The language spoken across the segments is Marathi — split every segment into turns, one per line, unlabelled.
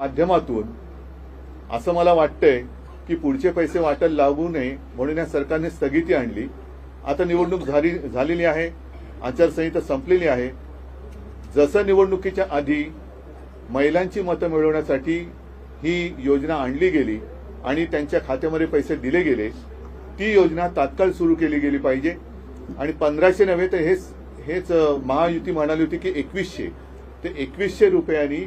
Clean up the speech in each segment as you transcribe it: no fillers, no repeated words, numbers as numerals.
माध्यमातून असं मला वाटतंय की पुढचे पैसे वाटायला लागू नये म्हणून या सरकारने स्थगिती आणली। आता निवडणूक झालेली आहे, आचारसंहिता संपलेली आहे। जसं निवडणुकीच्या आधी महिलांची मतं मिळवण्यासाठी ही योजना आणली गेली आणि त्यांच्या खात्यामध्ये पैसे दिले गेले, ती योजना तात्काळ सुरू केली गेली पाहिजे। आणि 1500 नव्हे तर हेच महायुती म्हणाली होती की 2100 ते 2100 रुपयांनी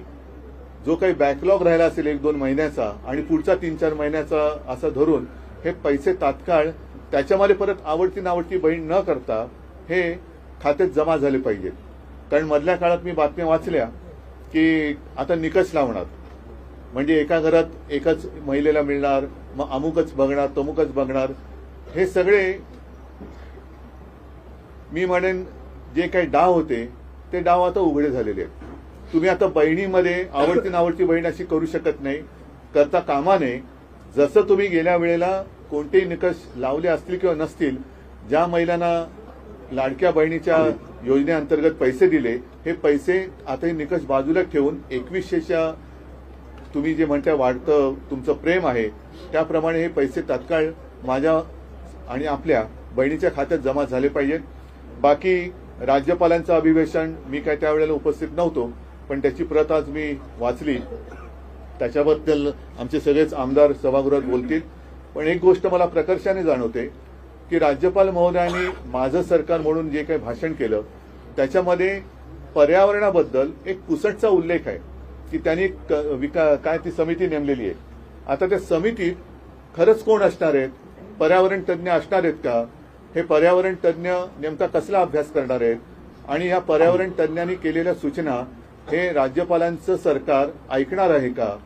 जो काही बॅकलॉग राहिला असेल 1-2 महिन्याचा आणि पुढचा 3-4 महिन्याचा असा धरून हे पैसे तात्काळ त्याच्यामध्ये परत आवडती नावडती बहीण न करता हे खात्यात जमा झाले पाहिजेत। कारण मधल्या काळात मी बातम्या वाचल्या की आता निकष लावणार, म्हणजे एका घरात एकच महिलेला मिळणार, मग अमुकच बघणार तमुकच बघणार। हे सगळे मी म्हणेन जे काही डाव होते ते डाव आता उघडे झालेले आहेत। तुम्ही आता बहिणीमध्ये आवडती नावडती बहीण अशी करू शकत नाही, करता कामा नये। जसं तुम्ही गेल्या वेळेला कोणतेही निकष लावले असतील किंवा नसतील, ज्या महिलांना लाडक्या बहिणीच्या योजनेअंतर्गत पैसे दिले, हे पैसे आता हे निकष बाजूला ठेवून 2100च्या तुम्ही जे म्हणता वाढतं तुमचं प्रेम आहे त्याप्रमाणे हे पैसे तात्काळ माझ्या आणि आपल्या बहिणीच्या खात्यात जमा झाले पाहिजेत। बाकी राज्यपालांचं अभिभाषण मी काय त्यावेळेला उपस्थित नव्हतो, पण त्याची प्रत आज मी वाचली। त्याच्याबद्दल आमचे सगळेच आमदार सभागृहात बोलतील। पण एक गोष्ट मला प्रकर्षाने जाणवते की राज्यपाल महोदयांनी माझं सरकार म्हणून जे काही भाषण केलं त्याच्यामध्ये पर्यावरणाबद्दल एक पुसटचा उल्लेख आहे की त्यांनी काय ती समिती नेमलेली आहे। आता त्या समितीत खरंच कोण असणार आहेत? पर्यावरण तज्ज्ञ असणार आहेत का? हे पर्यावरण तज्ज्ञ नेमका कसला अभ्यास करणार आहेत? आणि या पर्यावरण तज्ज्ञांनी केलेल्या सूचना हे राज्यपालांचं सरकार ऐकणार आहे का?